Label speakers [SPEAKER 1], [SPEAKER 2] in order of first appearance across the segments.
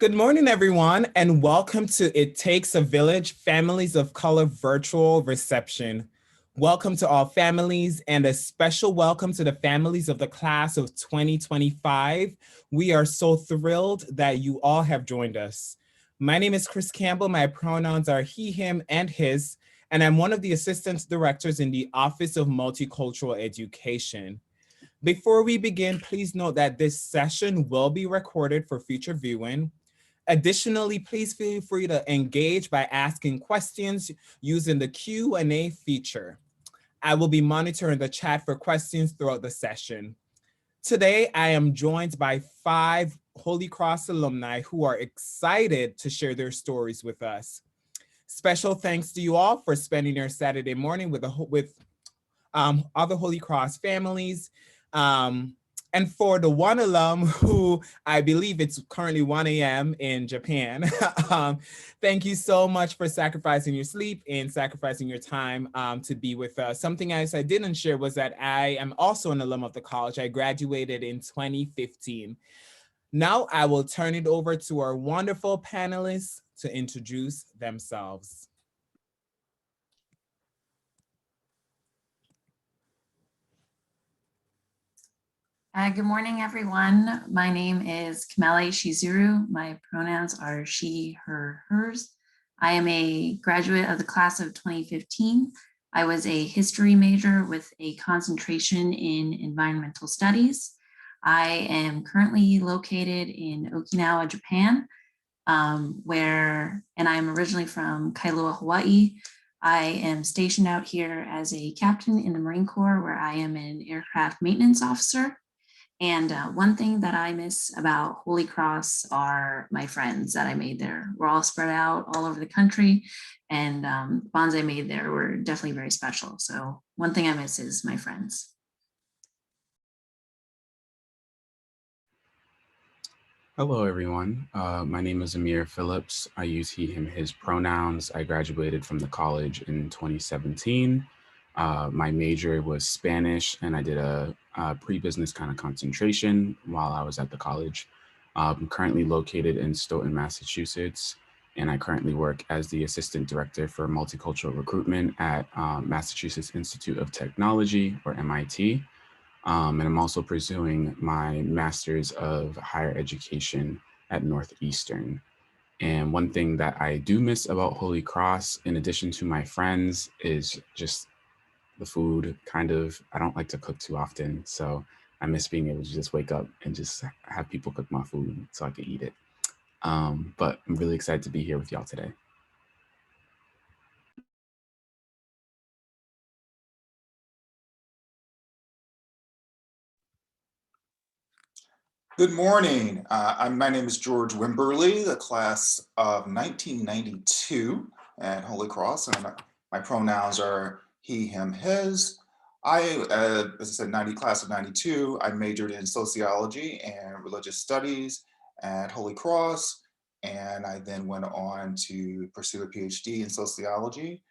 [SPEAKER 1] Good morning, everyone, and welcome to It Takes a Village Families of Color virtual reception. Welcome to all families and a special welcome to the families of the class of 2025. We are so thrilled that you all have joined us. My name is Chris Campbell. My pronouns are he, him, and his, and I'm one of the assistant directors in the Office of Multicultural Education. Before we begin, please note that this session will be recorded for future viewing. Additionally, please feel free to engage by asking questions using the Q&A feature. I will be monitoring the chat for questions throughout the session. Today, I am joined by 5 Holy Cross alumni who are excited to share their stories with us. Special thanks to you all for spending your Saturday morning with other Holy Cross families. And for the one alum who I believe it's currently 1 a.m. in Japan, thank you so much for sacrificing your sleep and sacrificing your time to be with us. Something else I didn't share was that I am also an alum of the college. I graduated in 2015. Now I will turn it over to our wonderful panelists to introduce themselves.
[SPEAKER 2] Good morning, everyone. My name is Kamela Shizuru. My pronouns are she, her, hers. I am a graduate of the class of 2015. I was a history major with a concentration in environmental studies. I am currently located in Okinawa, Japan, and I'm originally from Kailua, Hawaii. I am stationed out here as a captain in the Marine Corps, where I am an aircraft maintenance officer. And one thing that I miss about Holy Cross are my friends that I made there. We're all spread out all over the country, and bonds I made there were definitely very special. So one thing I miss is my friends.
[SPEAKER 3] Hello, everyone. My name is Amir Phillips. I use he, him, his pronouns. I graduated from the college in 2017. My major was Spanish, and I did a pre-business kind of concentration while I was at the college. I'm currently located in Stoughton, Massachusetts, and I currently work as the Assistant Director for Multicultural Recruitment at Massachusetts Institute of Technology, or MIT. And I'm also pursuing my Master's of Higher Education at Northeastern. And one thing that I do miss about Holy Cross, in addition to my friends, is just the food. I don't like to cook too often. So I miss being able to just wake up and just have people cook my food so I could eat it. But I'm really excited to be here with y'all today.
[SPEAKER 4] Good morning. My name is George Wimberly, the class of 1992 at Holy Cross, and my pronouns are he, him, his. As I said, class of 92, I majored in sociology and religious studies at Holy Cross, and I then went on to pursue a PhD in sociology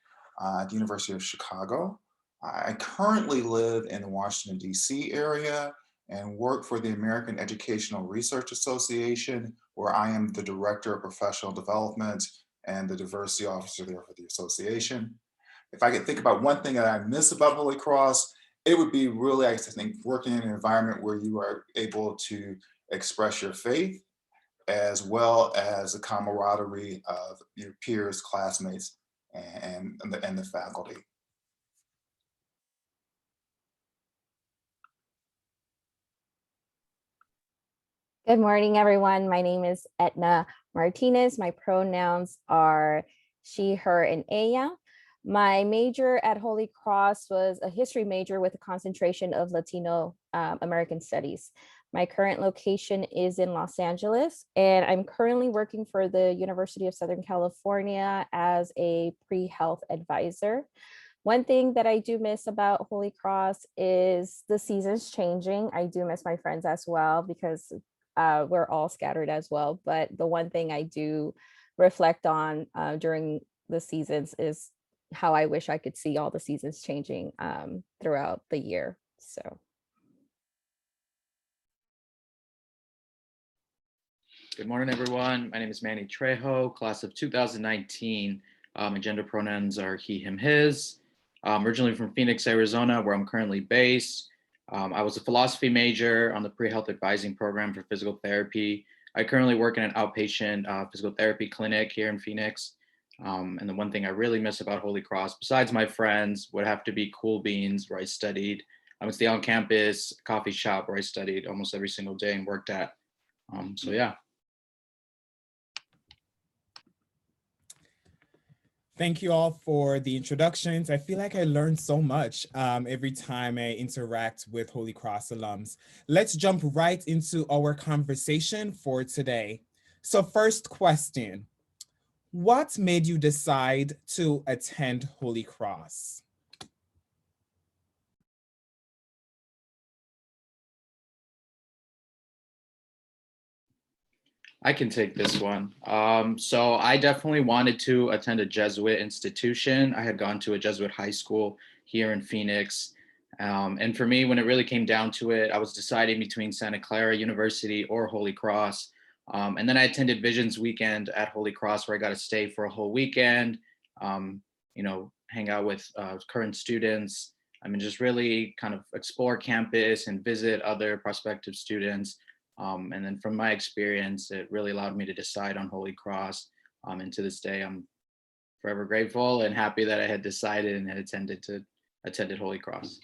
[SPEAKER 4] at the University of Chicago. I currently live in the Washington, D.C. area and work for the American Educational Research Association, where I am the Director of Professional Development and the Diversity Officer there for the association. If I could think about one thing that I miss about Holy Cross, it would be really, I think, working in an environment where you are able to express your faith, as well as the camaraderie of your peers, classmates, and the faculty.
[SPEAKER 5] Good morning, everyone. My name is Aetna Martinez. My pronouns are she, her, and ella. My major at Holy Cross was a history major with a concentration of Latino American studies. My current location is in Los Angeles, and I'm currently working for the University of Southern California as a pre-health advisor. One thing that I do miss about Holy Cross is the seasons changing. I do miss my friends as well because we're all scattered as well. But the one thing I do reflect on during the seasons is how I wish I could see all the seasons changing throughout the year. So.
[SPEAKER 6] Good morning, everyone. My name is Manny Trejo, class of 2019. My gender pronouns are he, him, his. I'm originally from Phoenix, Arizona, where I'm currently based. I was a philosophy major on the pre-health advising program for physical therapy. I currently work in an outpatient physical therapy clinic here in Phoenix. And the one thing I really miss about Holy Cross, besides my friends, would have to be Cool Beans, where I studied. It's the on-campus coffee shop where I studied almost every single day and worked at. So yeah.
[SPEAKER 1] Thank you all for the introductions. I feel like I learn so much every time I interact with Holy Cross alums. Let's jump right into our conversation for today. So first question, what made you decide to attend Holy Cross?
[SPEAKER 6] I can take this one. So I definitely wanted to attend a Jesuit institution. I had gone to a Jesuit high school here in Phoenix. And for me, when it really came down to it, I was deciding between Santa Clara University or Holy Cross. And then I attended Visions Weekend at Holy Cross, where I got to stay for a whole weekend, hang out with current students. And just really kind of explore campus and visit other prospective students. And then from my experience, it really allowed me to decide on Holy Cross. And to this day, I'm forever grateful and happy that I had decided and had attended Holy Cross.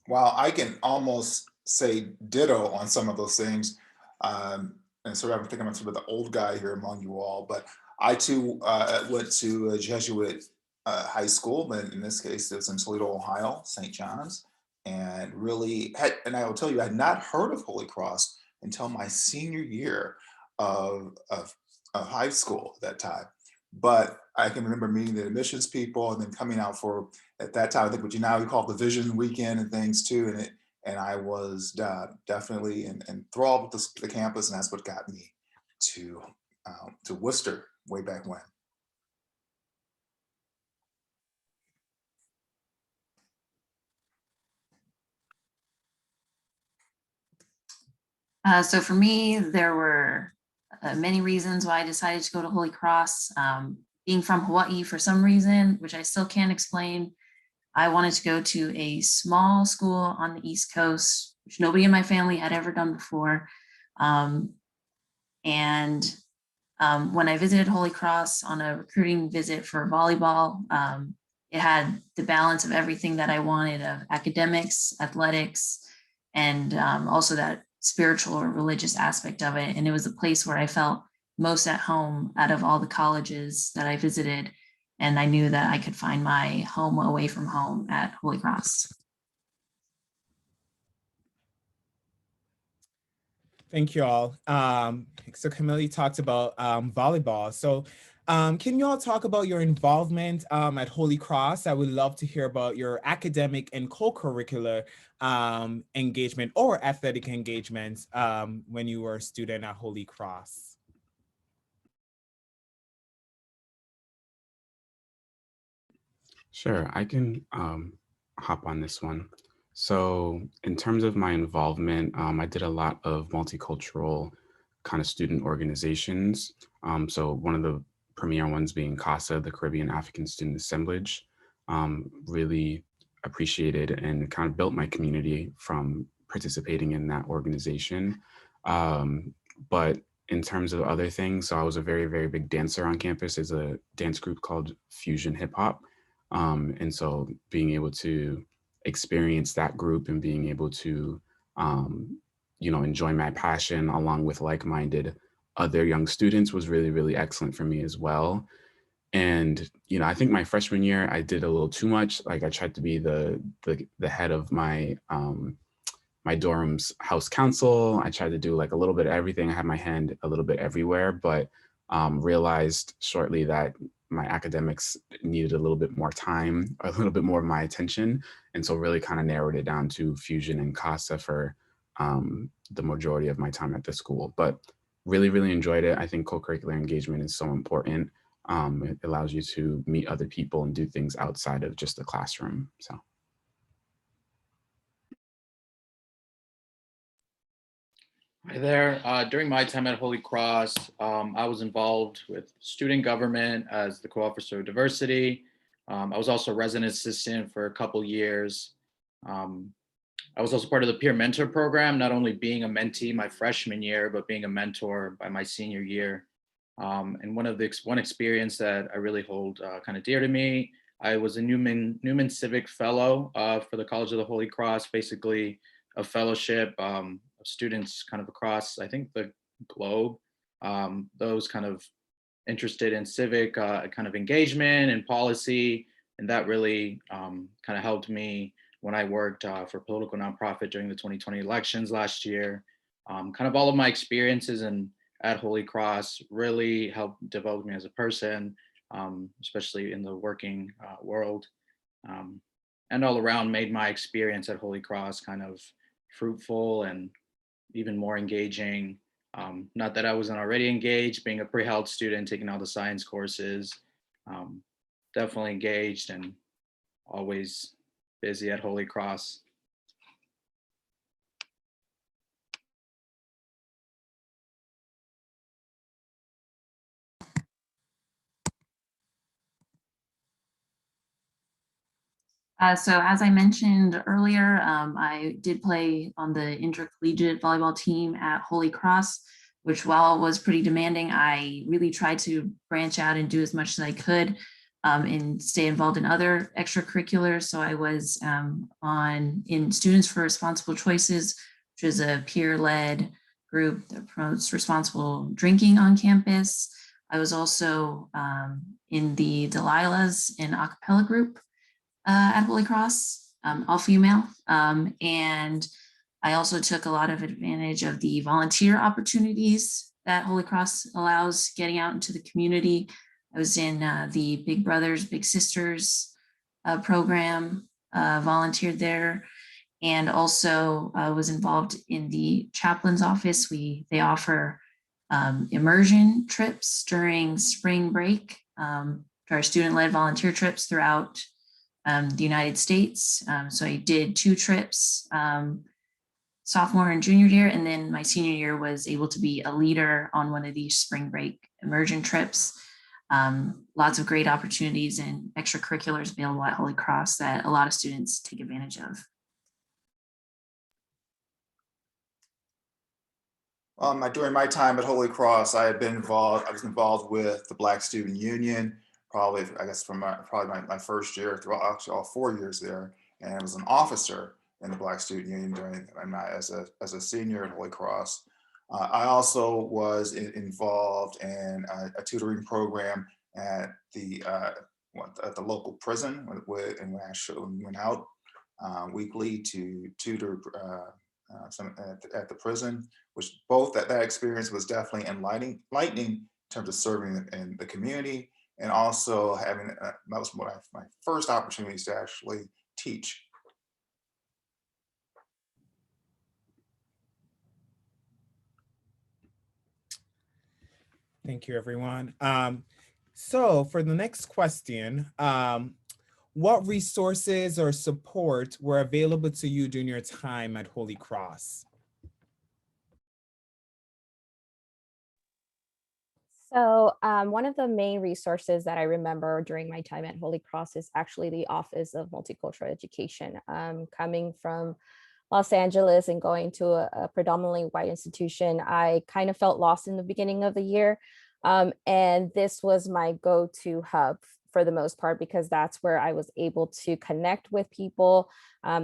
[SPEAKER 4] Wow, I can almost say ditto on some of those things. And so I think I'm sort of the old guy here among you all, but I too went to a Jesuit high school, and in this case, it was in Toledo, Ohio, St. John's, and and I will tell you, I had not heard of Holy Cross until my senior year of high school at that time. But I can remember meeting the admissions people and then coming out for, at that time, I think what you now call the Vision Weekend and things too. And I was definitely enthralled with the campus, and that's what got me to Worcester way back when.
[SPEAKER 2] So for me, there were many reasons why I decided to go to Holy Cross. Being from Hawaii, for some reason, which I still can't explain, I wanted to go to a small school on the East Coast, which nobody in my family had ever done before. When I visited Holy Cross on a recruiting visit for volleyball, it had the balance of everything that I wanted, of academics, athletics, and also that spiritual or religious aspect of it. And it was a place where I felt most at home out of all the colleges that I visited. And I knew that I could find my home away from home at Holy Cross.
[SPEAKER 1] Thank you all. So Kamela, you talked about volleyball. So can you all talk about your involvement at Holy Cross? I would love to hear about your academic and co-curricular engagement or athletic engagements when you were a student at Holy Cross.
[SPEAKER 3] Sure, I can hop on this one. So in terms of my involvement, I did a lot of multicultural kind of student organizations. So one of the premier ones being CASA, the Caribbean African Student Assemblage. Really appreciated and kind of built my community from participating in that organization. But in terms of other things, so I was a very, very big dancer on campus. There's a dance group called Fusion Hip Hop. And so being able to experience that group and being able to, enjoy my passion along with like-minded other young students was really, really excellent for me as well. And, I think my freshman year, I did a little too much. Like I tried to be the head of my, my dorm's house council. I tried to do like a little bit of everything. I had my hand a little bit everywhere, but realized shortly that my academics needed a little bit more time, a little bit more of my attention. And so really kind of narrowed it down to Fusion and CASA for the majority of my time at the school. But really, really enjoyed it. I think co-curricular engagement is so important. It allows you to meet other people and do things outside of just the classroom. So.
[SPEAKER 6] Hi there. During my time at Holy Cross, I was involved with student government as the co-officer of diversity. I was also a resident assistant for a couple years. I was also part of the peer mentor program, not only being a mentee my freshman year, but being a mentor by my senior year. And one experience that I really hold kind of dear to me, I was a Newman Civic Fellow for the College of the Holy Cross, basically a fellowship of students kind of across, I think, the globe, those kind of interested in civic kind of engagement and policy. And that really kind of helped me when I worked for a political nonprofit during the 2020 elections last year. Kind of all of my experiences at Holy Cross really helped develop me as a person, especially in the working world. And all around made my experience at Holy Cross kind of fruitful and even more engaging. Not that I wasn't already engaged, being a pre-health student, taking all the science courses, definitely engaged and always busy at Holy Cross.
[SPEAKER 2] So as I mentioned earlier, I did play on the intercollegiate volleyball team at Holy Cross, which while was pretty demanding, I really tried to branch out and do as much as I could and stay involved in other extracurriculars. So I was in Students for Responsible Choices, which is a peer-led group that promotes responsible drinking on campus. I was also in the Delilahs and a cappella group at Holy Cross, all female. And I also took a lot of advantage of the volunteer opportunities that Holy Cross allows getting out into the community. I was in the Big Brothers, Big Sisters program, volunteered there, and also was involved in the chaplain's office. They offer immersion trips during spring break, to our student-led volunteer trips throughout the United States. So I did 2 trips, sophomore and junior year, and then my senior year was able to be a leader on one of these spring break immersion trips. Lots of great opportunities and extracurriculars available at Holy Cross that a lot of students take advantage of.
[SPEAKER 4] During my time at Holy Cross, I was involved with the Black Student Union, probably, I guess, from my first year through actually all 4 years there, and I was an officer in the Black Student Union as a senior at Holy Cross. I also was involved in a tutoring program at the local prison, and we actually went out weekly to tutor at the prison, which both that experience was definitely enlightening in terms of serving in the community, and also having that was one of my first opportunities to actually teach.
[SPEAKER 1] Thank you, everyone. So for the next question, what resources or support were available to you during your time at Holy Cross?
[SPEAKER 5] So one of the main resources that I remember during my time at Holy Cross is actually the Office of Multicultural Education. Coming from Los Angeles and going to a predominantly white institution, I kind of felt lost in the beginning of the year. And this was my go-to hub for the most part, because that's where I was able to connect with people,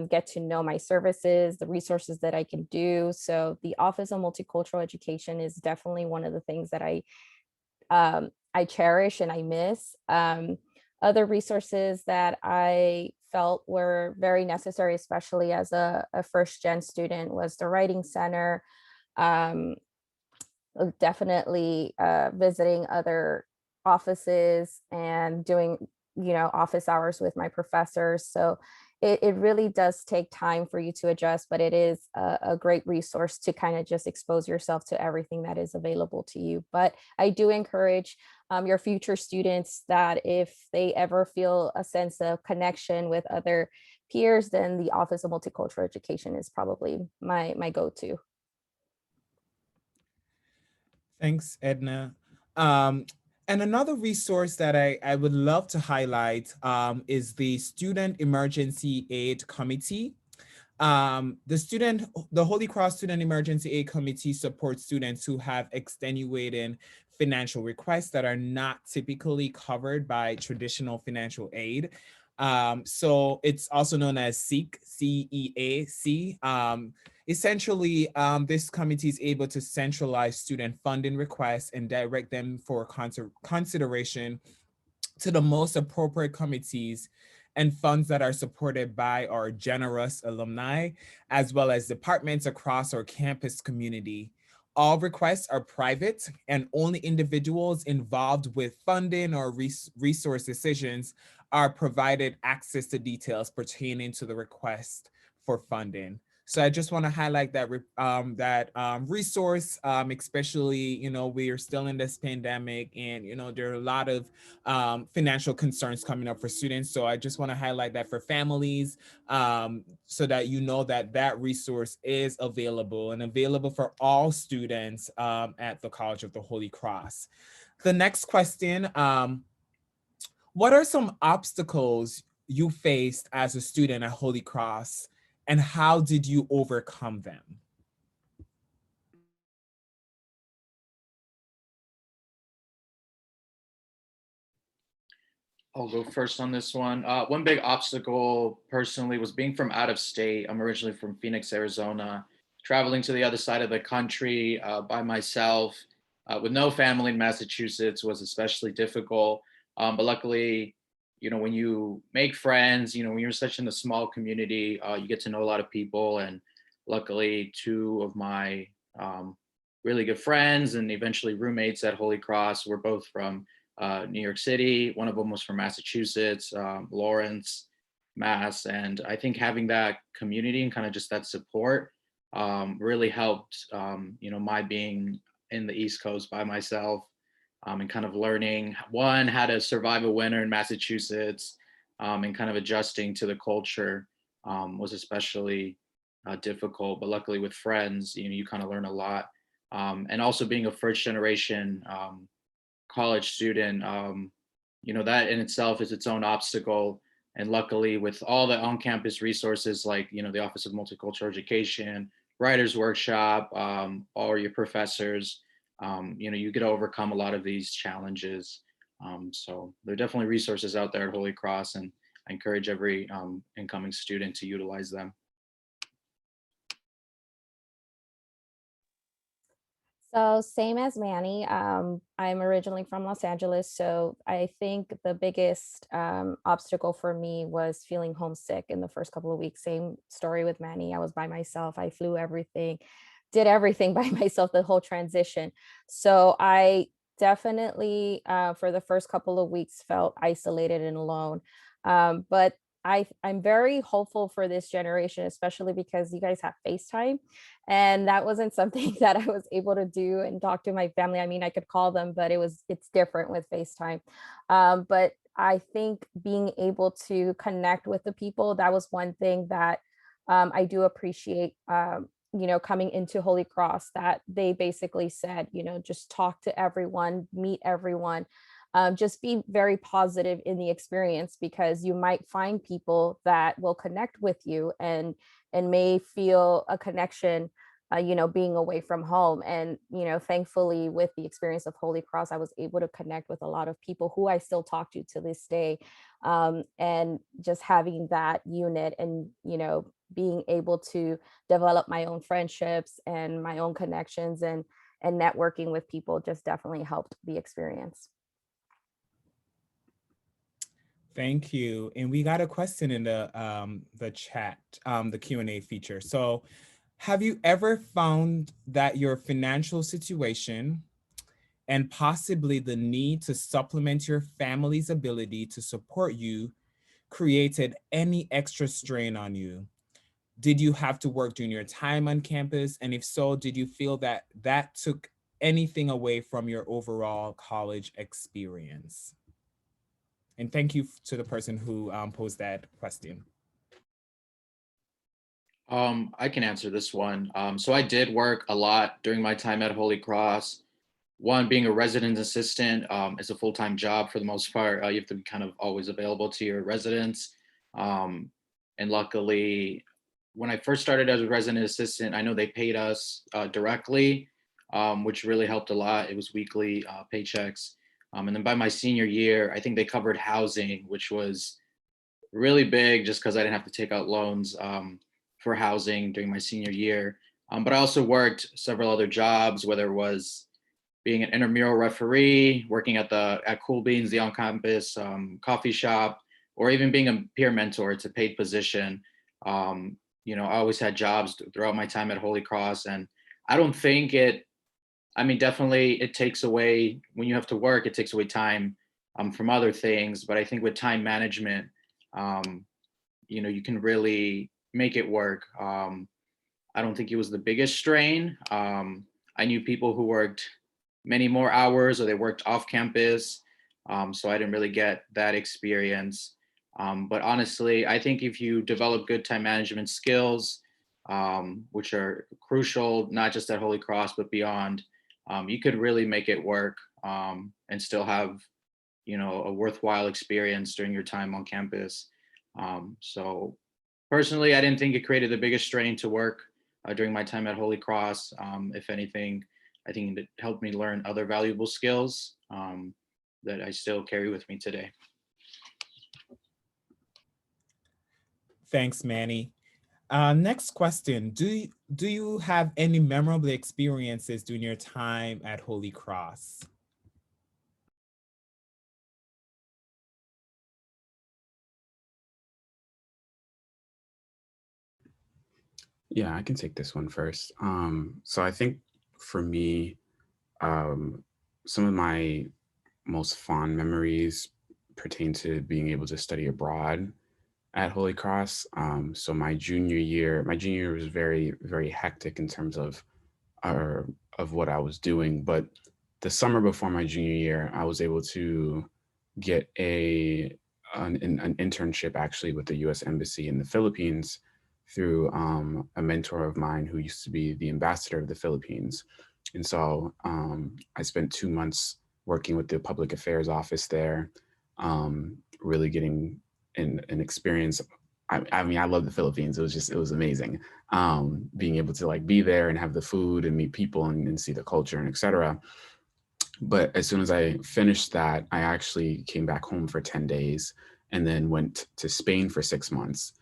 [SPEAKER 5] get to know my services, the resources that I can do. So the Office of Multicultural Education is definitely one of the things that I cherish and I miss. Other resources that I felt were very necessary, especially as a first gen student, was the Writing Center, definitely visiting other offices and doing, office hours with my professors. So it really does take time for you to adjust, but it is a great resource to kind of just expose yourself to everything that is available to you. But I do encourage your future students, that if they ever feel a sense of connection with other peers, then the Office of Multicultural Education is probably my go-to.
[SPEAKER 1] Thanks, Edna. And another resource that I would love to highlight is the Student Emergency Aid Committee. The Holy Cross Student Emergency Aid Committee supports students who have extenuating financial requests that are not typically covered by traditional financial aid. So it's also known as SEAC, C-E-A-C. Essentially, this committee is able to centralize student funding requests and direct them for consideration to the most appropriate committees and funds that are supported by our generous alumni, as well as departments across our campus community. All requests are private, and only individuals involved with funding or resource decisions are provided access to details pertaining to the request for funding. So I just want to highlight that resource, especially, we are still in this pandemic, and, there are a lot of financial concerns coming up for students. So I just want to highlight that for families, so that that resource is available and available for all students at the College of the Holy Cross. The next question, what are some obstacles you faced as a student at Holy Cross, and how did you overcome them?
[SPEAKER 6] I'll go first on this one. One big obstacle personally was being from out of state. I'm originally from Phoenix, Arizona. Traveling to the other side of the country by myself with no family in Massachusetts was especially difficult. But luckily, when you make friends, when you're such in a small community, you get to know a lot of people. And luckily, two of my really good friends and eventually roommates at Holy Cross were both from New York City. One of them was from Massachusetts, Lawrence, Mass. And I think having that community and kind of just that support really helped, my being in the East Coast by myself, and kind of learning, one, how to survive a winter in Massachusetts, and kind of adjusting to the culture was especially difficult. But luckily with friends, you kind of learn a lot. And also being a first generation college student, that in itself is its own obstacle. And luckily with all the on-campus resources like, the Office of Multicultural Education, Writers Workshop, all your professors, you get to overcome a lot of these challenges. So there are definitely resources out there at Holy Cross, and I encourage every incoming student to utilize them.
[SPEAKER 5] So same as Manny, I'm originally from Los Angeles. So I think the biggest obstacle for me was feeling homesick in the first couple of weeks. Same story with Manny. I was by myself. I flew everything, did everything by myself, the whole transition. So I definitely, for the first couple of weeks, felt isolated and alone. But I'm very hopeful for this generation, especially because you guys have FaceTime. And that wasn't something that I was able to do and talk to my family. I mean, I could call them, but it's different with FaceTime. But I think being able to connect with the people, that was one thing that I do appreciate, coming into Holy Cross, that they basically said, just talk to everyone, meet everyone. Just be very positive in the experience, because you might find people that will connect with you and may feel a connection, being away from home. And, thankfully with the experience of Holy Cross, I was able to connect with a lot of people who I still talk to this day. And just having that unit and, being able to develop my own friendships and my own connections and networking with people just definitely helped the experience.
[SPEAKER 1] Thank you. And we got a question in the chat, the Q&A feature. So, have you ever found that your financial situation and possibly the need to supplement your family's ability to support you created any extra strain on you? Did you have to work during your time on campus? And if so, did you feel that that took anything away from your overall college experience? And thank you to the person who posed that question.
[SPEAKER 6] I can answer this one. So I did work a lot during my time at Holy Cross. One, being a resident assistant is a full-time job for the most part. You have to be kind of always available to your residents. And luckily, when I first started as a resident assistant, I know they paid us directly, which really helped a lot. It was weekly paychecks. And then by my senior year, I think they covered housing, which was really big just because I didn't have to take out loans for housing during my senior year. But I also worked several other jobs, whether it was being an intramural referee, working at Cool Beans, the on-campus coffee shop, or even being a peer mentor. It's a paid position. I always had jobs throughout my time at Holy Cross, and I don't think definitely it takes away, when you have to work, it takes away time from other things. But I think with time management, you can really make it work. I don't think it was the biggest strain. I knew people who worked many more hours or they worked off campus. So I didn't really get that experience. But honestly, I think if you develop good time management skills, which are crucial, not just at Holy Cross, but beyond, you could really make it work and still have, a worthwhile experience during your time on campus. So personally, I didn't think it created the biggest strain to work during my time at Holy Cross. If anything, I think it helped me learn other valuable skills that I still carry with me today.
[SPEAKER 1] Thanks, Manny. Next question. Do you have any memorable experiences during your time at Holy Cross?
[SPEAKER 3] Yeah, I can take this one first. So I think for me, some of my most fond memories pertain to being able to study abroad at Holy Cross. So my junior year was very, very hectic in terms of what I was doing. But the summer before my junior year, I was able to get an internship actually with the U.S. Embassy in the Philippines through a mentor of mine who used to be the ambassador of the Philippines. And so I spent 2 months working with the public affairs office there, really getting an experience. I mean, I love the Philippines. It was amazing. Being able to be there and have the food and meet people and see the culture and et cetera. But as soon as I finished that, I actually came back home for 10 days and then went to Spain for 6 months.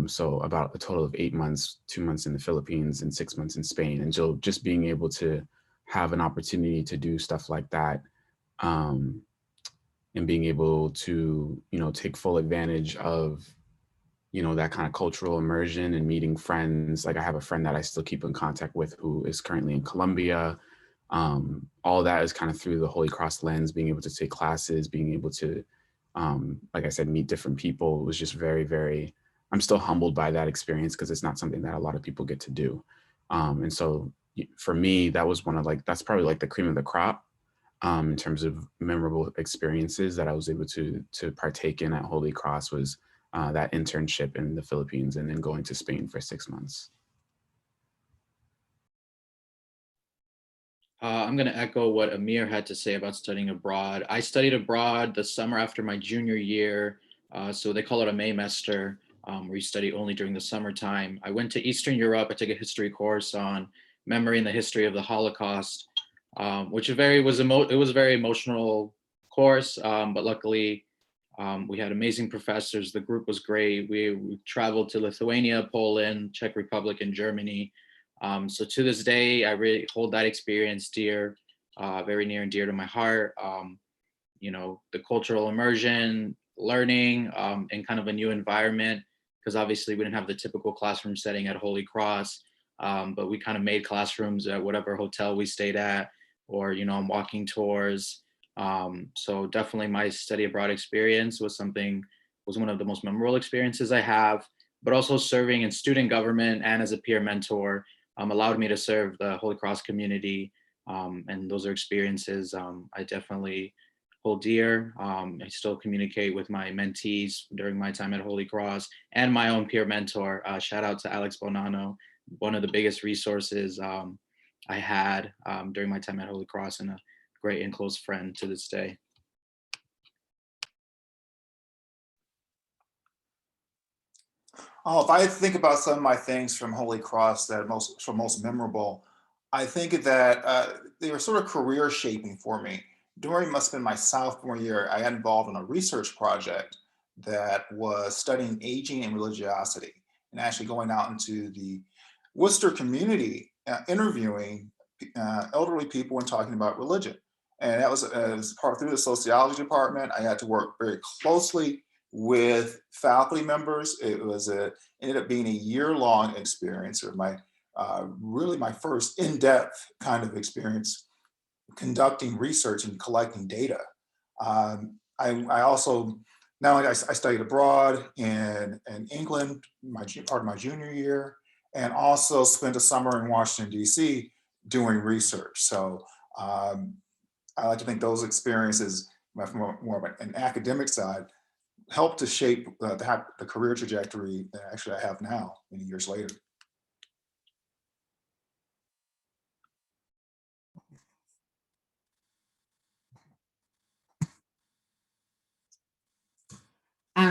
[SPEAKER 3] So about a total of 8 months, 2 months in the Philippines and 6 months in Spain. And so just being able to have an opportunity to do stuff like that, and being able to, take full advantage of, that kind of cultural immersion and meeting friends. Like I have a friend that I still keep in contact with who is currently in Colombia. All that is kind of through the Holy Cross lens, being able to take classes, being able to, like I said, meet different people. It was just very, very, I'm still humbled by that experience because it's not something that a lot of people get to do. And so for me, that was that's probably the cream of the crop in terms of memorable experiences that I was able to partake in at Holy Cross was that internship in the Philippines and then going to Spain for 6 months.
[SPEAKER 6] I'm going to echo what Amir had to say about studying abroad. I studied abroad the summer after my junior year. So they call it a Maymester, where you study only during the summertime. I went to Eastern Europe. I took a history course on memory and the history of the Holocaust, which it was a very emotional course, but luckily we had amazing professors. The group was great. We traveled to Lithuania, Poland, Czech Republic, and Germany. So to this day, I really hold that experience dear, very near and dear to my heart. The cultural immersion, learning in kind of a new environment, because obviously we didn't have the typical classroom setting at Holy Cross, but we kind of made classrooms at whatever hotel we stayed at, or, on walking tours. So definitely my study abroad experience was one of the most memorable experiences I have, but also serving in student government and as a peer mentor allowed me to serve the Holy Cross community And those are experiences I definitely hold dear. I still communicate with my mentees during my time at Holy Cross and my own peer mentor. Shout out to Alex Bonanno, one of the biggest resources I had during my time at Holy Cross, and a great and close friend to this day.
[SPEAKER 4] Oh, if I think about some of my things from Holy Cross that are most memorable, I think that they were sort of career shaping for me. During must have been my sophomore year, I got involved in a research project that was studying aging and religiosity, and actually going out into the Worcester community, interviewing elderly people and talking about religion. And that was as part through the sociology department. I had to work very closely with faculty members. Ended up being a year-long experience, or my really my first in-depth kind of experience conducting research and collecting data. I also, not only I studied abroad in England, part of my junior year, and also spent a summer in Washington, D.C. doing research. So I like to think those experiences from more of an academic side helped to shape the career trajectory that actually I have now, many years later.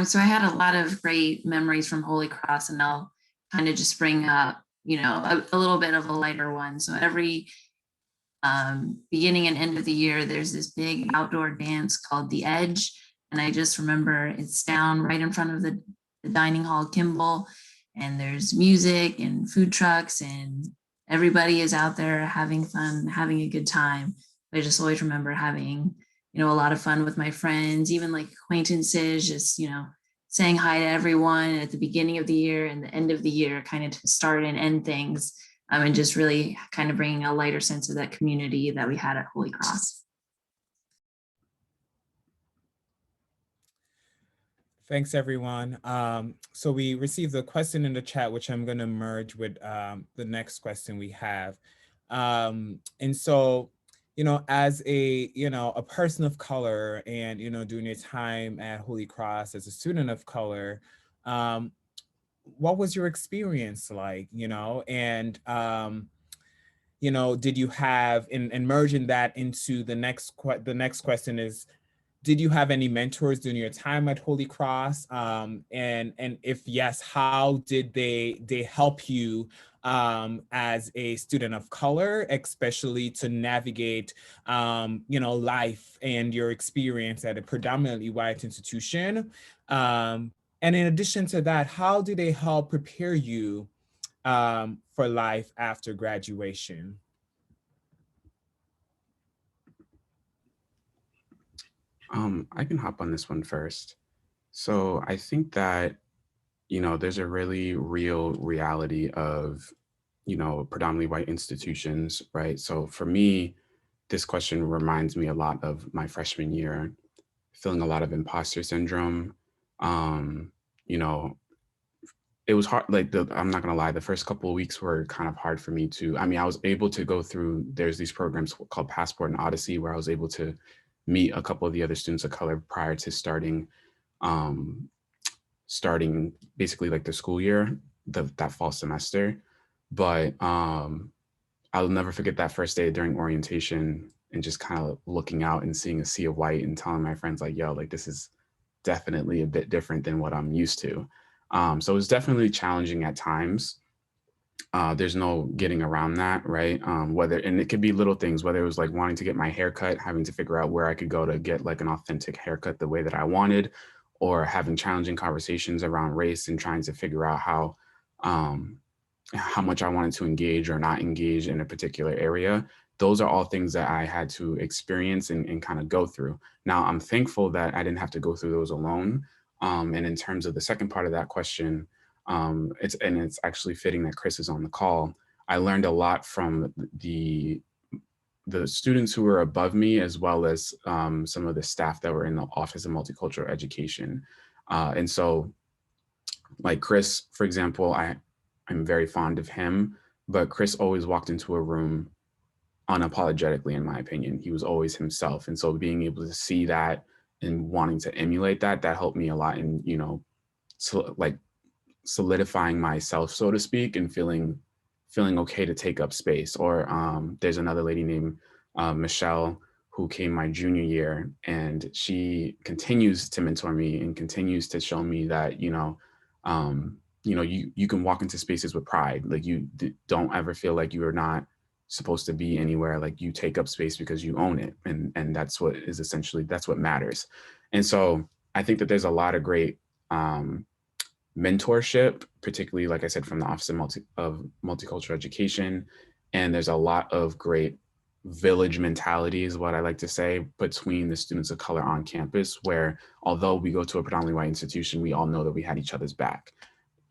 [SPEAKER 2] So I had a lot of great memories from Holy Cross, and I'll kind of just bring up, a little bit of a lighter one. So every beginning and end of the year, there's this big outdoor dance called The Edge. And I just remember it's down right in front of the dining hall Kimball, and there's music and food trucks, and everybody is out there having fun, having a good time. I just always remember having, a lot of fun with my friends, even like acquaintances, just, saying hi to everyone at the beginning of the year and the end of the year, kind of to start and end things. And just really kind of bringing a lighter sense of that community that we had at Holy Cross.
[SPEAKER 1] Thanks, everyone. So we received a question in the chat, which I'm going to merge with the next question we have. And so, as a person of color, and, during your time at Holy Cross as a student of color, what was your experience like, and, did you have, in merging that into the next question is, did you have any mentors during your time at Holy Cross? And if yes, how did they help you as a student of color, especially to navigate, life and your experience at a predominantly white institution? And in addition to that, how do they help prepare you for life after graduation?
[SPEAKER 3] I can hop on this one first. So I think that, there's a really real reality of, predominantly white institutions, right? So for me, this question reminds me a lot of my freshman year, feeling a lot of imposter syndrome. You know, it was hard. Like I'm not gonna lie, the first couple of weeks were kind of hard for me to. I mean, I was able to go through. There's these programs called Passport and Odyssey where I was able to meet a couple of the other students of color prior to um, starting basically like the school year, that fall semester. But I'll never forget that first day during orientation and just kind of looking out and seeing a sea of white and telling my friends like, yo, like this is definitely a bit different than what I'm used to. So it was definitely challenging at times. There's no getting around that, right? And it could be little things, whether it was like wanting to get my hair cut, having to figure out where I could go to get like an authentic haircut the way that I wanted, or having challenging conversations around race and trying to figure out how much I wanted to engage or not engage in a particular area. Those are all things that I had to experience and kind of go through. Now, I'm thankful that I didn't have to go through those alone. And in terms of the second part of that question, it's actually fitting that Chris is on the call. I learned a lot from the students who were above me, as well as some of the staff that were in the Office of Multicultural Education. And so like Chris, for example, I'm very fond of him, but Chris always walked into a room unapologetically, in my opinion. He was always himself. And so being able to see that and wanting to emulate that, that helped me a lot in, you know, so like solidifying myself, so to speak, and feeling okay to take up space. Or there's another lady named Michelle, who came my junior year, and she continues to mentor me and continues to show me that, you can walk into spaces with pride. Like don't ever feel like you are not supposed to be anywhere. Like you take up space because you own it. And that's what is essentially, that's what matters. And so I think that there's a lot of great mentorship, particularly, like I said, from the Office of Multicultural Education. And there's a lot of great village mentality, is what I like to say, between the students of color on campus, where although we go to a predominantly white institution, we all know that we had each other's back.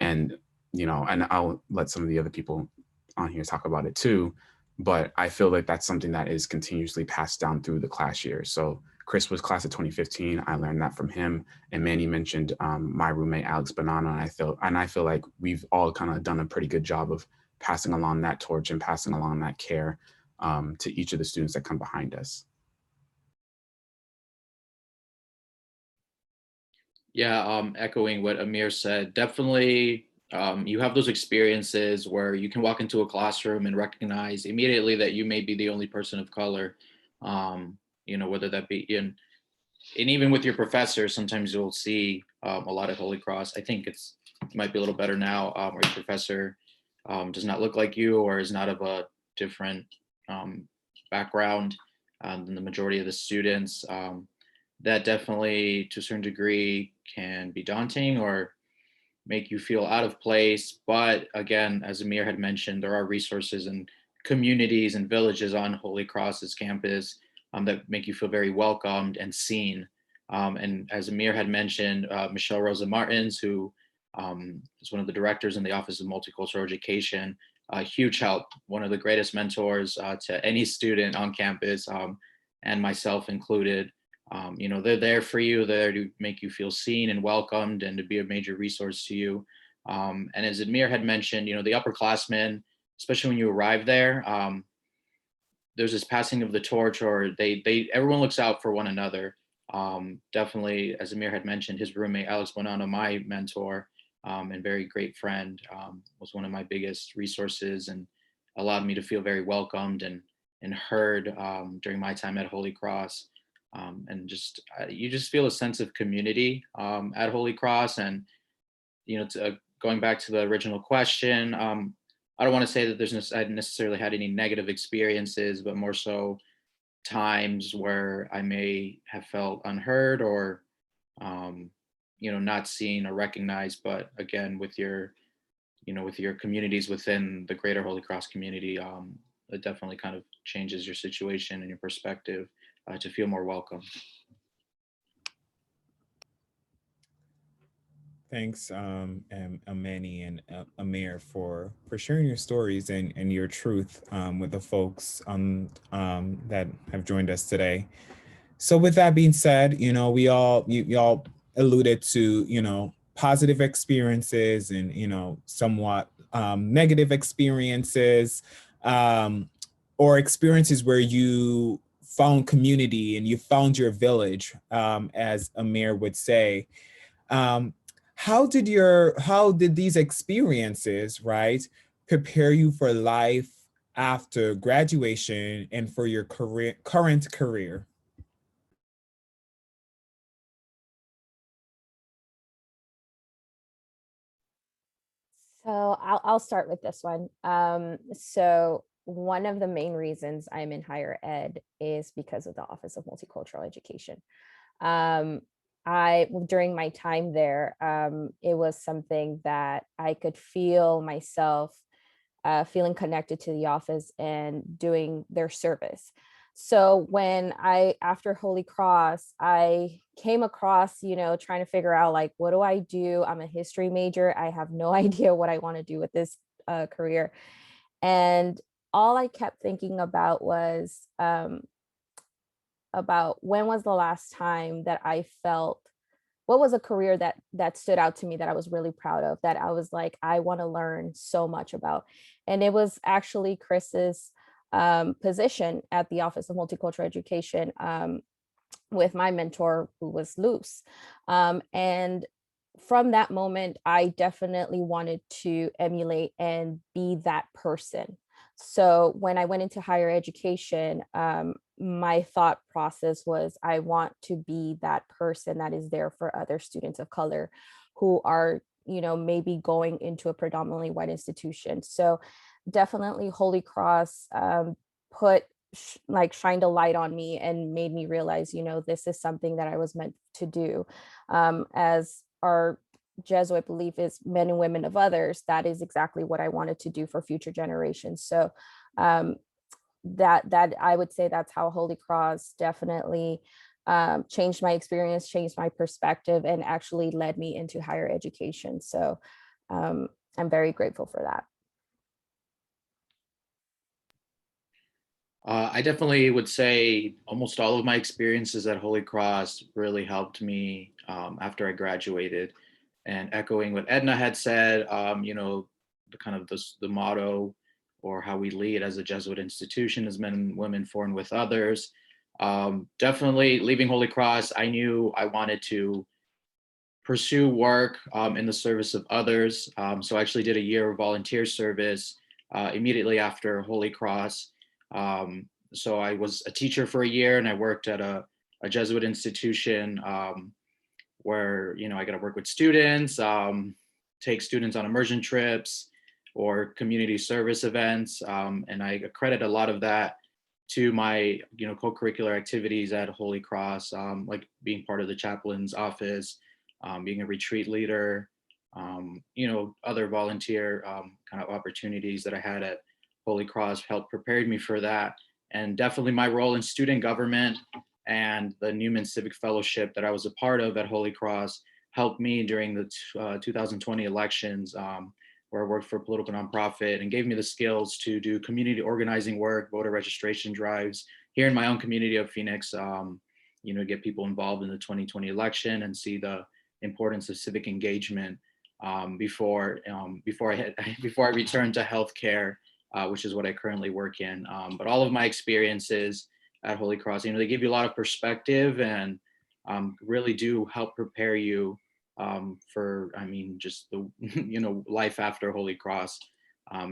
[SPEAKER 3] And, and I'll let some of the other people on here talk about it too, but I feel like that's something that is continuously passed down through the class years. So Chris was class of 2015. I learned that from him. And Manny mentioned my roommate, Alex Bonanno. And I feel like we've all kind of done a pretty good job of passing along that torch and passing along that care to each of the students that come behind us.
[SPEAKER 6] Yeah, echoing what Amir said, definitely you have those experiences where you can walk into a classroom and recognize immediately that you may be the only person of color, whether that be in, and even with your professors, sometimes you'll see a lot at Holy Cross. I think it might be a little better now, where your professor does not look like you or is not of a different background than the majority of the students. That definitely, to a certain degree, can be daunting or make you feel out of place. But again, as Amir had mentioned, there are resources and communities and villages on Holy Cross's campus that make you feel very welcomed and seen. And as Amir had mentioned, Michelle Rosa Martins, who is one of the directors in the Office of Multicultural Education, a huge help, one of the greatest mentors to any student on campus, and myself included. They're there for you, they're there to make you feel seen and welcomed and to be a major resource to you. And as Amir had mentioned, the upperclassmen, especially when you arrive there, there's this passing of the torch, or everyone looks out for one another. Definitely, as Amir had mentioned, his roommate, Alex Bonanno, my mentor and very great friend, was one of my biggest resources and allowed me to feel very welcomed and heard during my time at Holy Cross. And you just feel a sense of community at Holy Cross. And going back to the original question, I don't want to say that I necessarily had any negative experiences, but more so times where I may have felt unheard or not seen or recognized. But again, with your communities within the greater Holy Cross community, it definitely kind of changes your situation and your perspective to feel more welcome.
[SPEAKER 1] Thanks, Manny and Amir, for sharing your stories and your truth with the folks that have joined us today. So with that being said, you all alluded to, positive experiences and, somewhat negative experiences or experiences where you found community and you found your village, as Amir would say. How did these experiences, right, prepare you for life after graduation and for your current career?
[SPEAKER 5] So I'll start with this one. So one of the main reasons I'm in higher ed is because of the Office of Multicultural Education. During my time there, it was something that I could feel myself feeling connected to the office and doing their service. So when after Holy Cross, I came across, trying to figure out like, what do I do? I'm a history major. I have no idea what I want to do with this career. And all I kept thinking about was about when was the last time that I felt, what was a career that stood out to me that I was really proud of, that I was like, I want to learn so much about. And it was actually Chris's position at the Office of Multicultural Education with my mentor, who was Luz. And from that moment, I definitely wanted to emulate and be that person. So when I went into higher education, my thought process was, I want to be that person that is there for other students of color who are, maybe going into a predominantly white institution. So definitely Holy Cross shined a light on me and made me realize, this is something that I was meant to do. As our Jesuit belief is men and women of others, that is exactly what I wanted to do for future generations. So that I would say that's how Holy Cross definitely changed my experience, changed my perspective, and actually led me into higher education. So I'm very grateful for that.
[SPEAKER 6] I definitely would say almost all of my experiences at Holy Cross really helped me after I graduated. And echoing what Aetna had said, the motto or how we lead as a Jesuit institution is men and women for and with others. Definitely leaving Holy Cross, I knew I wanted to pursue work in the service of others. So I actually did a year of volunteer service immediately after Holy Cross. So I was a teacher for a year, and I worked at a Jesuit institution where, I got to work with students, take students on immersion trips or community service events. And I accredit a lot of that to my, co-curricular activities at Holy Cross, like being part of the chaplain's office, being a retreat leader, other volunteer kind of opportunities that I had at Holy Cross helped prepare me for that. And definitely my role in student government and the Newman Civic Fellowship that I was a part of at Holy Cross helped me during the 2020 elections, where I worked for a political nonprofit, and gave me the skills to do community organizing work, voter registration drives here in my own community of Phoenix, get people involved in the 2020 election and see the importance of civic engagement before I returned to healthcare, which is what I currently work in. But all of my experiences at Holy Cross, they give you a lot of perspective and really do help prepare you for, just the, life after Holy Cross.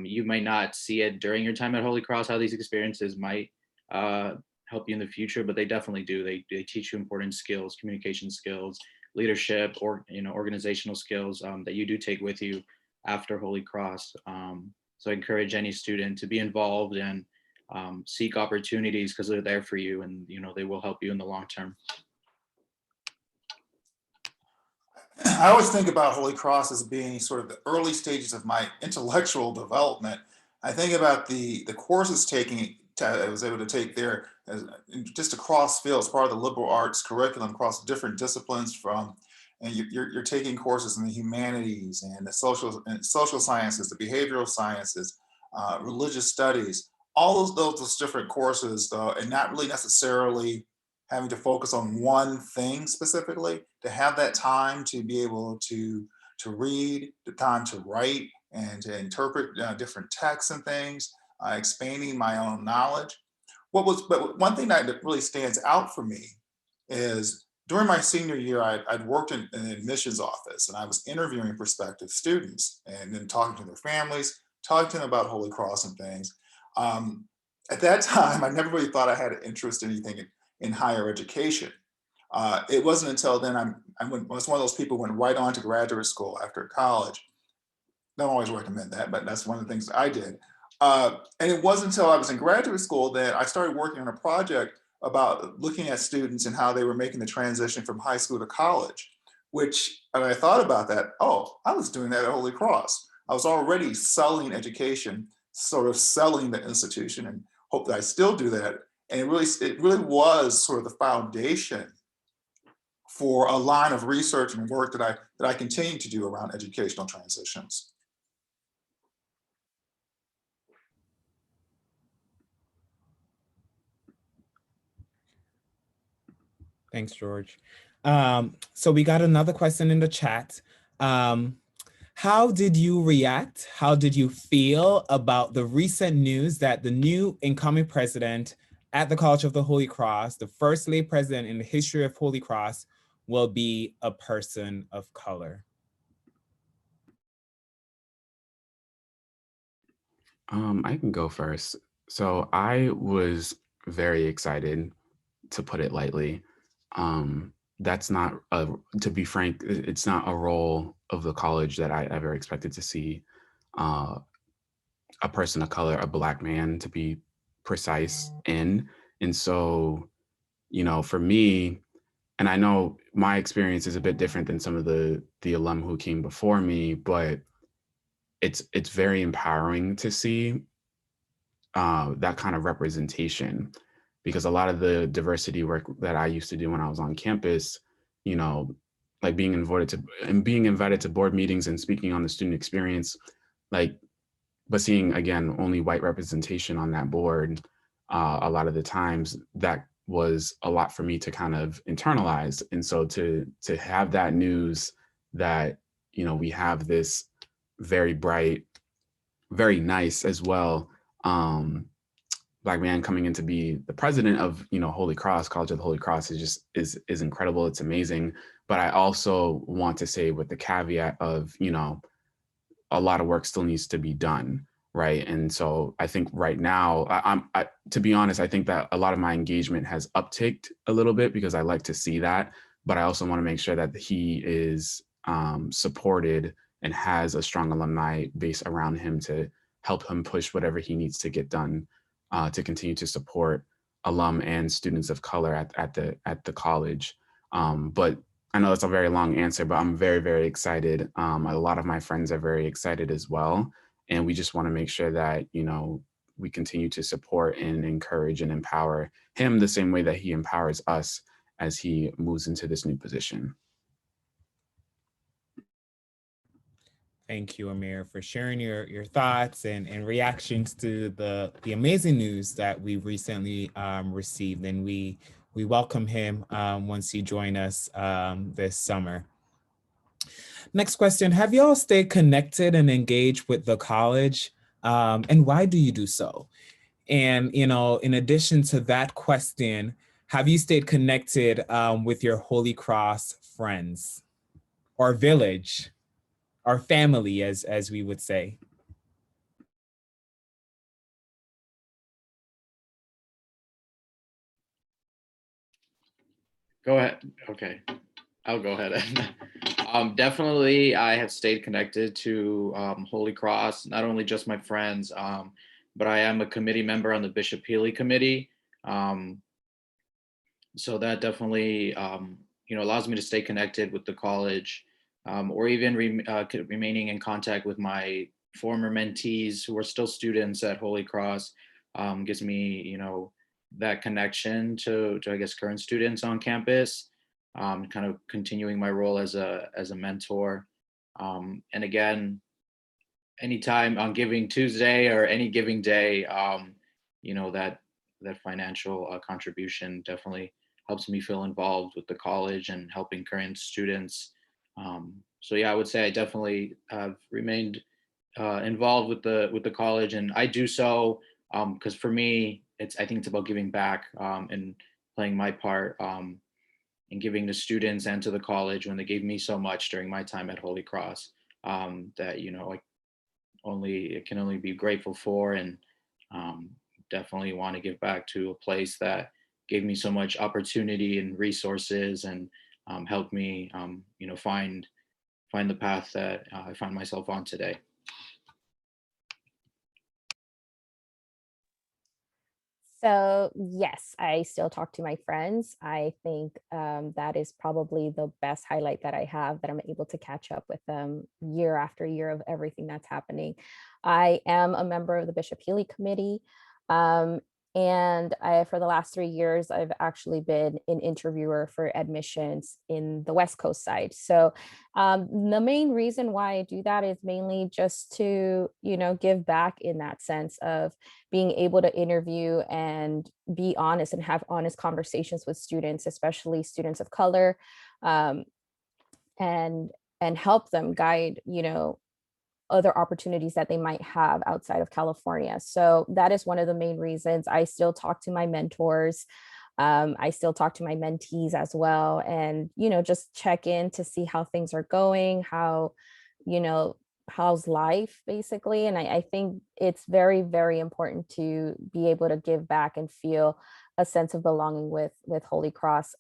[SPEAKER 6] You might not see it during your time at Holy Cross, how these experiences might help you in the future, but they definitely do. They teach you important skills, communication skills, leadership, or organizational skills that you do take with you after Holy Cross. So I encourage any student to be involved and seek opportunities, because they're there for you, and they will help you in the long term.
[SPEAKER 4] I always think about Holy Cross as being sort of the early stages of my intellectual development. I think about the courses I was able to take there just across fields, part of the liberal arts curriculum across different disciplines and you're taking courses in the humanities and the social sciences, the behavioral sciences, religious studies, all those different courses, and not really necessarily having to focus on one thing specifically, to have that time to be able to read, the time to write and to interpret different texts and things, expanding my own knowledge. But one thing that really stands out for me is during my senior year, I'd worked in an admissions office, and I was interviewing prospective students and then talking to their families, talking to them about Holy Cross and things. At that time, I never really thought I had an interest in anything in higher education. It wasn't until then I was one of those people who went right on to graduate school after college. Don't always recommend that, but that's one of the things I did. And it wasn't until I was in graduate school that I started working on a project about looking at students and how they were making the transition from high school to college, and I thought about that, I was doing that at Holy Cross. I was already selling education, sort of selling the institution, and hope that I still do that. And it really was sort of the foundation for a line of research and work that I continue to do around educational transitions.
[SPEAKER 1] Thanks, George. So we got another question in the chat. How did you react? How did you feel about the recent news that the new incoming president at the College of the Holy Cross, the first lay president in the history of Holy Cross, will be a person of color?
[SPEAKER 3] I can go first. So I was very excited, to put it lightly. That's not a, to be frank, it's not a role of the college that I ever expected to see uh, a person of color, a Black man, to be precise in. And so, for me, and I know my experience is a bit different than some of the alum who came before me, but it's very empowering to see that kind of representation, because a lot of the diversity work that I used to do when I was on campus, you know, like being invited to board meetings and speaking on the student experience, like, but seeing again only white representation on that board, a lot of the times that was a lot for me to kind of internalize. And so to have that news that we have this very bright, very nice as well, Black man coming in to be the president of Holy Cross, College of the Holy Cross, is incredible. It's amazing. But I also want to say, with the caveat of a lot of work still needs to be done, right? And so I think right now, to be honest, I think that a lot of my engagement has upticked a little bit because I like to see that, but I also want to make sure that he is supported and has a strong alumni base around him to help him push whatever he needs to get done, to continue to support alum and students of color at the college. But I know that's a very long answer, but I'm very, very excited. A lot of my friends are very excited as well. And we just want to make sure that, we continue to support and encourage and empower him the same way that he empowers us as he moves into this new position.
[SPEAKER 1] Thank you, Amir, for sharing your thoughts and reactions to the amazing news that we recently received. And we welcome him once he join us this summer. Next question, have you all stayed connected and engaged with the college? And why do you do so? And, in addition to that question, have you stayed connected with your Holy Cross friends or village? Our family, as we would say?
[SPEAKER 6] Go ahead. Okay, I'll go ahead. Definitely, I have stayed connected to Holy Cross, not only just my friends, but I am a committee member on the Bishop Healy Committee. So that definitely, allows me to stay connected with the college, or even remaining in contact with my former mentees who are still students at Holy Cross. Gives me, that connection to I guess current students on campus, kind of continuing my role as a mentor. And again, anytime on Giving Tuesday or any giving day, that financial contribution definitely helps me feel involved with the college and helping current students. So yeah, I would say I definitely have remained involved with the college, and I do so because for me, I think it's about giving back, and playing my part in giving to students and to the college when they gave me so much during my time at Holy Cross, that I can only be grateful for, and definitely want to give back to a place that gave me so much opportunity and resources, and helped me find the path that I find myself on today.
[SPEAKER 5] So yes, I still talk to my friends. I think that is probably the best highlight that I have, that I'm able to catch up with them year after year of everything that's happening. I am a member of the Bishop Healy Committee. And for the last 3 years, I've actually been an interviewer for admissions in the West Coast side. So the main reason why I do that is mainly just to, give back in that sense of being able to interview and be honest and have honest conversations with students, especially students of color, and help them guide, other opportunities that they might have outside of California. So that is one of the main reasons. I still talk to my mentors. I still talk to my mentees as well, and, just check in to see how things are going, how's life basically. And I think it's very, very important to be able to give back and feel a sense of belonging with Holy Cross.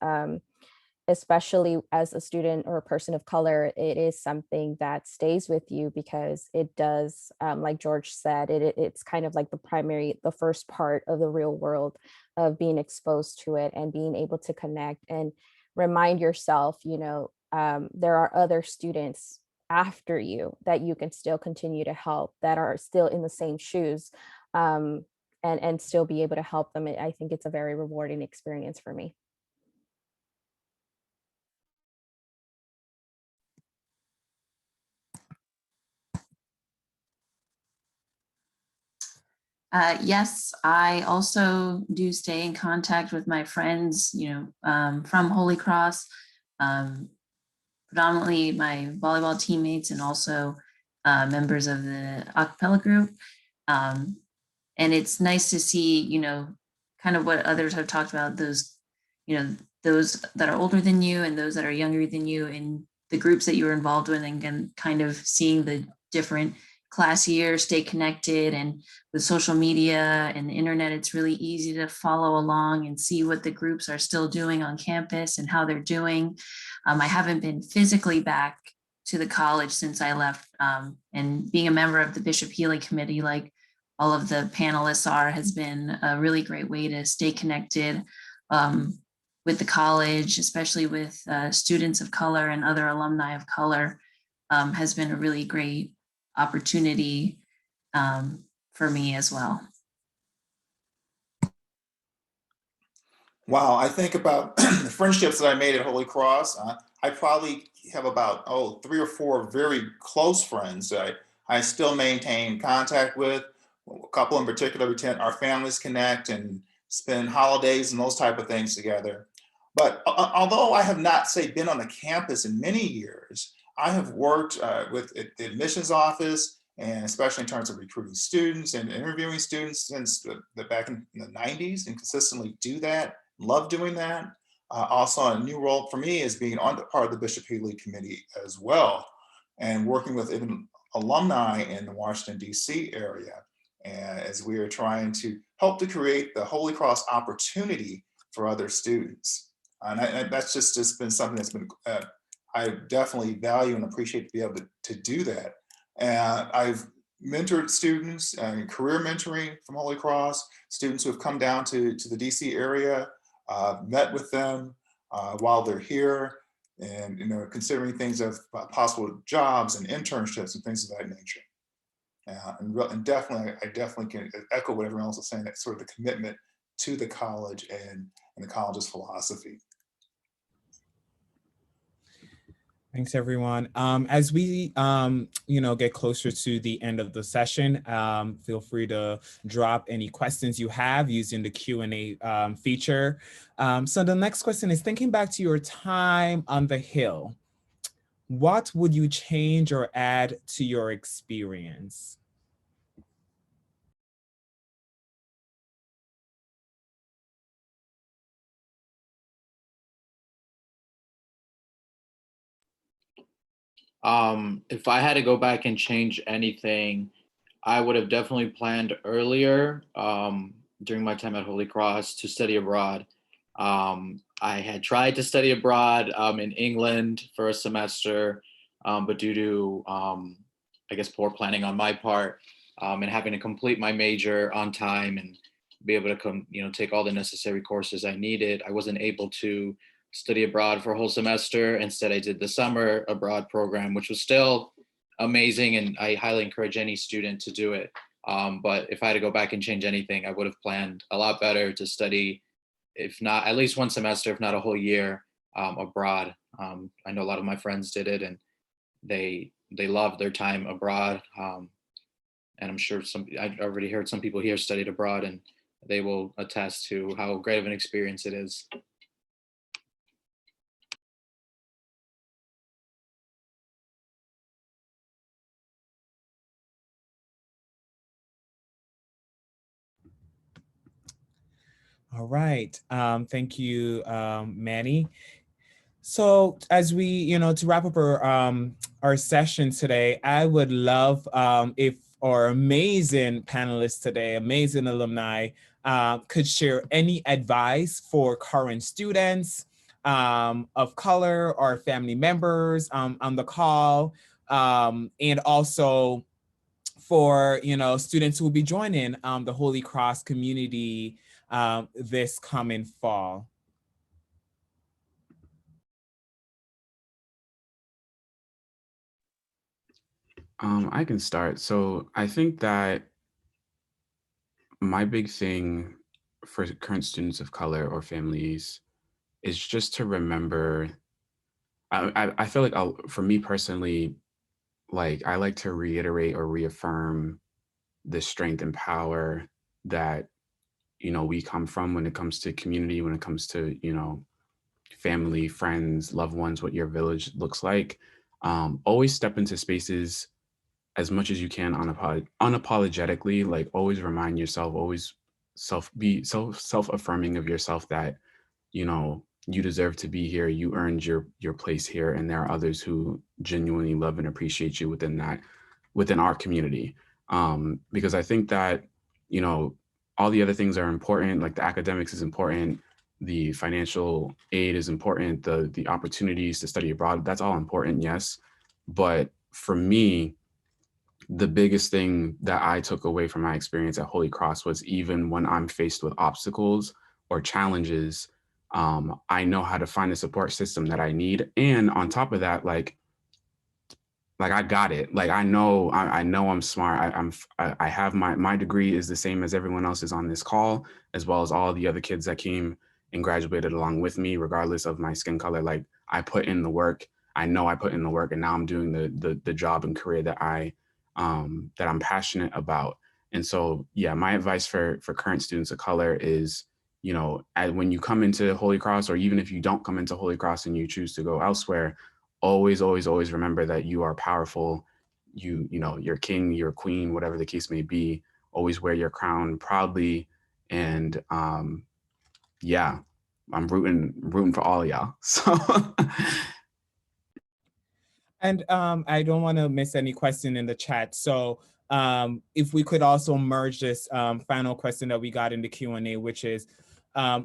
[SPEAKER 5] Especially as a student or a person of color, it is something that stays with you because it does, like George said, it's kind of like the first part of the real world of being exposed to it and being able to connect and remind yourself, there are other students after you that you can still continue to help, that are still in the same shoes, and still be able to help them. I think it's a very rewarding experience for me.
[SPEAKER 2] Yes, I also do stay in contact with my friends, from Holy Cross, predominantly my volleyball teammates and also members of the a cappella group. And it's nice to see, kind of what others have talked about, those that are older than you and those that are younger than you in the groups that you were involved with, and again, kind of seeing the different class years, stay connected. And with social media and the internet, it's really easy to follow along and see what the groups are still doing on campus and how they're doing. I haven't been physically back to the college since I left, and being a member of the Bishop Healy Committee, like all of the panelists are, has been a really great way to stay connected with the college, especially with students of color and other alumni of color, has been a really great opportunity for me as well.
[SPEAKER 4] Wow, I think about the friendships that I made at Holy Cross. I probably have about 3 or 4 very close friends that I still maintain contact with. A couple in particular, our families connect and spend holidays and those type of things together. But although I have not, say, been on the campus in many years, I have worked with the admissions office, and especially in terms of recruiting students and interviewing students since the back in the 90s, and consistently do that. Love doing that. Also, a new role for me is being on the part of the Bishop Healy Committee as well, and working with even alumni in the Washington, D.C. area, as we are trying to help to create the Holy Cross opportunity for other students. And that's just been something that's been, I definitely value and appreciate to be able to do that. And I've mentored students and career mentoring from Holy Cross, students who have come down to the DC area, met with them while they're here, and considering things of possible jobs and internships and things of that nature. And definitely, I definitely can echo what everyone else is saying, that sort of the commitment to the college and the college's philosophy.
[SPEAKER 1] Thanks, everyone. As we, get closer to the end of the session, feel free to drop any questions you have using the Q&A feature. So the next question is, thinking back to your time on the Hill, what would you change or add to your experience?
[SPEAKER 6] If I had to go back and change anything, I would have definitely planned earlier during my time at Holy Cross to study abroad. I had tried to study abroad in England for a semester, but due to, I guess, poor planning on my part and having to complete my major on time and be able to take all the necessary courses I needed, I wasn't able to study abroad for a whole semester. Instead, I did the summer abroad program, which was still amazing, and I highly encourage any student to do it. But if I had to go back and change anything, I would have planned a lot better to study, if not at least one semester, if not a whole year abroad. I know a lot of my friends did it, and they loved their time abroad. And I'm sure I've already heard some people here studied abroad, and they will attest to how great of an experience it is.
[SPEAKER 1] All right. Thank you, Manny. So as we, to wrap up our session today, I would love if our amazing panelists today, amazing alumni, could share any advice for current students of color or family members on the call, and also for students who will be joining the Holy Cross community this coming fall.
[SPEAKER 3] I can start. So I think that my big thing for current students of color or families is just to remember. I feel like for me personally, like I like to reiterate or reaffirm the strength and power that we come from when it comes to community, when it comes to family, friends, loved ones, what your village looks like. Always step into spaces as much as you can unapologetically. Like always remind yourself, always self-affirming of yourself that you deserve to be here, you earned your place here, and there are others who genuinely love and appreciate you within our community. Because I think that all the other things are important, like the academics is important, the financial aid is important, the opportunities to study abroad, that's all important, yes. But for me, the biggest thing that I took away from my experience at Holy Cross was, even when I'm faced with obstacles or challenges, I know how to find the support system that I need. And on top of that, like I got it. Like I know I'm smart. I have my degree is the same as everyone else's on this call, as well as all the other kids that came and graduated along with me, regardless of my skin color. Like I put in the work. I know I put in the work, and now I'm doing the job and career that I'm passionate about. And so, yeah, my advice for current students of color is, when you come into Holy Cross, or even if you don't come into Holy Cross and you choose to go elsewhere, always, always, always remember that you are powerful. You're king, you're queen, whatever the case may be. Always wear your crown proudly. And yeah, I'm rooting for all of y'all. So
[SPEAKER 1] And I don't want to miss any question in the chat. So if we could also merge this final question that we got in the Q&A, which is,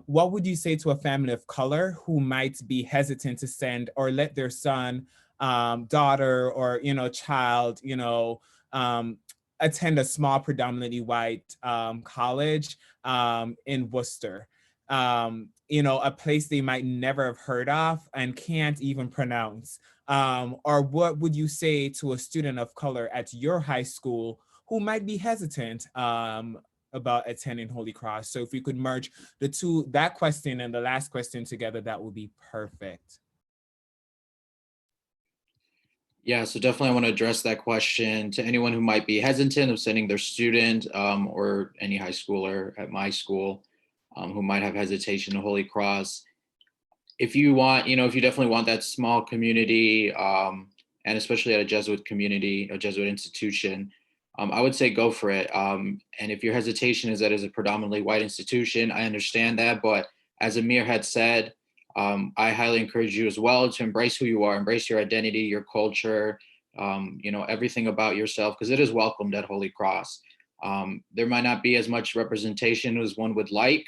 [SPEAKER 1] what would you say to a family of color who might be hesitant to send or let their son, daughter, or child, attend a small, predominantly white college in Worcester? A place they might never have heard of and can't even pronounce. Or what would you say to a student of color at your high school who might be hesitant about attending Holy Cross? So if we could merge that question and the last question together, that would be perfect.
[SPEAKER 6] Yeah, so definitely I want to address that question to anyone who might be hesitant of sending their student or any high schooler at my school who might have hesitation to Holy Cross. If you want, if you definitely want that small community, and especially at a Jesuit community, a Jesuit institution, I would say go for it. And if your hesitation is that it's a predominantly white institution, I understand that. But as Amir had said, I highly encourage you as well to embrace who you are, embrace your identity, your culture, everything about yourself, because it is welcomed at Holy Cross. There might not be as much representation as one would like,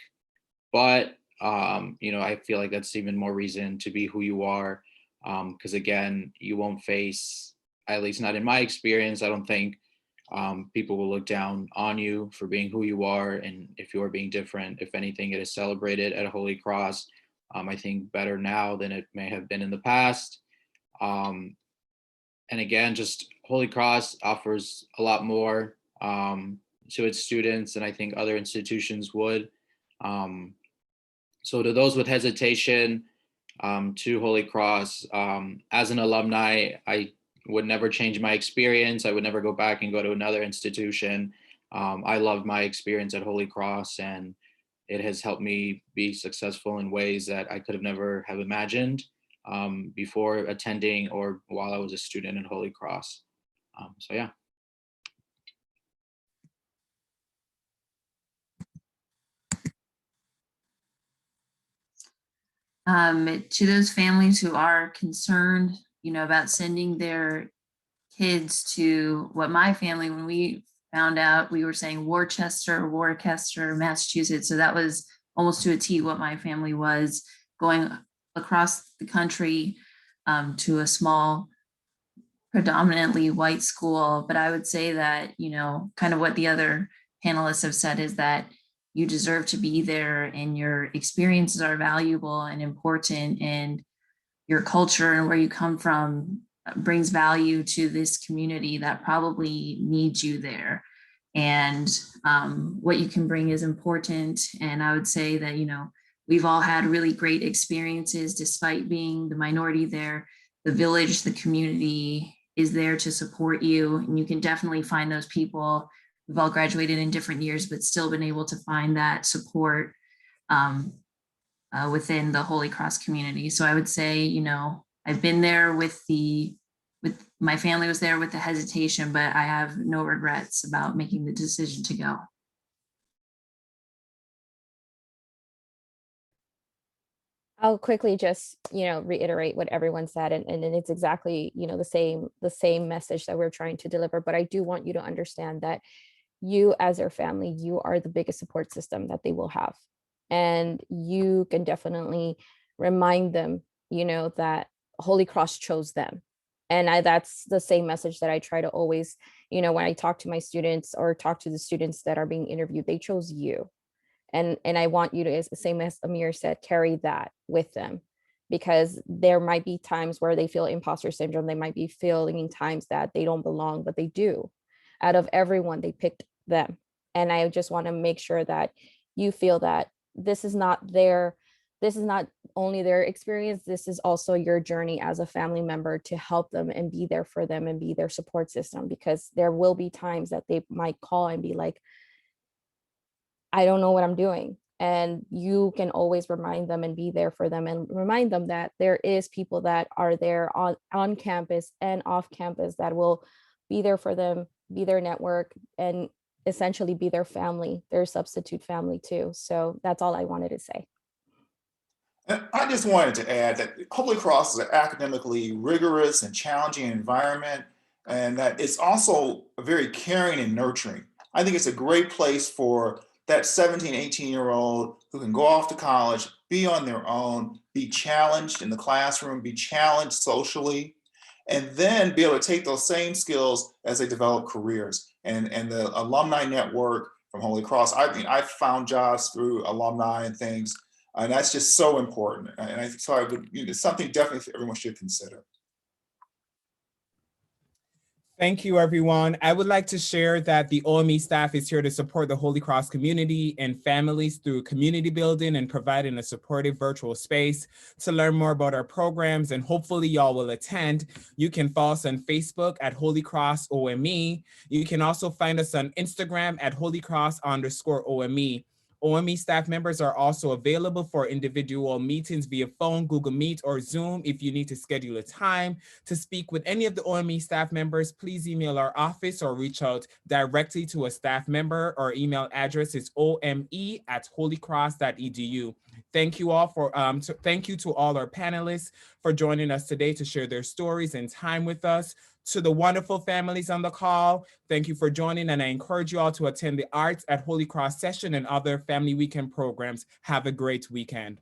[SPEAKER 6] but I feel like that's even more reason to be who you are. Because again, you won't face, at least not in my experience, I don't think people will look down on you for being who you are. And if you are being different, if anything, it is celebrated at a Holy Cross. I think better now than it may have been in the past. And again, just Holy Cross offers a lot more to its students than I think other institutions would. So to those with hesitation to Holy Cross, as an alumni, I would never change my experience. I would never go back and go to another institution. I loved my experience at Holy Cross, and it has helped me be successful in ways that I could have never have imagined before attending or while I was a student at Holy Cross. So yeah.
[SPEAKER 2] To those families who are concerned, about sending their kids to what my family, when we found out, we were saying Worcester, Massachusetts. So that was almost to a T what my family was, going across the country to a small, predominantly white school. But I would say that, kind of what the other panelists have said is that you deserve to be there and your experiences are valuable and important, and your culture and where you come from brings value to this community that probably needs you there. And what you can bring is important. And I would say that, we've all had really great experiences despite being the minority there. The village, the community is there to support you. And you can definitely find those people. We've all graduated in different years, but still been able to find that support within the Holy Cross community. So I would say, I've been there with my family was there with the hesitation, but I have no regrets about making the decision to go.
[SPEAKER 5] I'll quickly just, reiterate what everyone said, and it's exactly, the same message that we're trying to deliver. But I do want you to understand that you, as their family, you are the biggest support system that they will have. And you can definitely remind them, that Holy Cross chose them. And that's the same message that I try to always, when I talk to my students or talk to the students that are being interviewed, they chose you. And I want you to, as the same as Amir said, carry that with them, because there might be times where they feel imposter syndrome. They might be feeling times that they don't belong, but they do. Out of everyone, they picked them. And I just want to make sure that you feel that this is not only their experience, this is also your journey as a family member to help them and be there for them and be their support system. Because there will be times that they might call and be like, I don't know what I'm doing. And you can always remind them and be there for them and remind them that there is people that are there on campus and off campus that will be there for them, be their network, and essentially be their family, their substitute family too. So that's all I wanted to say.
[SPEAKER 4] And I just wanted to add that Holy Cross is an academically rigorous and challenging environment, and that it's also very caring and nurturing. I think it's a great place for that 17, 18-year-old who can go off to college, be on their own, be challenged in the classroom, be challenged socially, and then be able to take those same skills as they develop careers. And the alumni network from Holy Cross, I've found jobs through alumni and things, and that's just so important. And it's something definitely everyone should consider.
[SPEAKER 1] Thank you, everyone. I would like to share that the OME staff is here to support the Holy Cross community and families through community building and providing a supportive virtual space. To learn more about our programs, and hopefully y'all will attend, you can follow us on Facebook at Holy Cross OME. You can also find us on Instagram at holycross_OME. OME staff members are also available for individual meetings via phone, Google Meet, or Zoom. If you need to schedule a time to speak with any of the OME staff members, please email our office or reach out directly to a staff member. Our email address is ome@holycross.edu. Thank you all thank you to all our panelists for joining us today to share their stories and time with us. To the wonderful families on the call, thank you for joining, and I encourage you all to attend the Arts at Holy Cross session and other Family Weekend programs. Have a great weekend.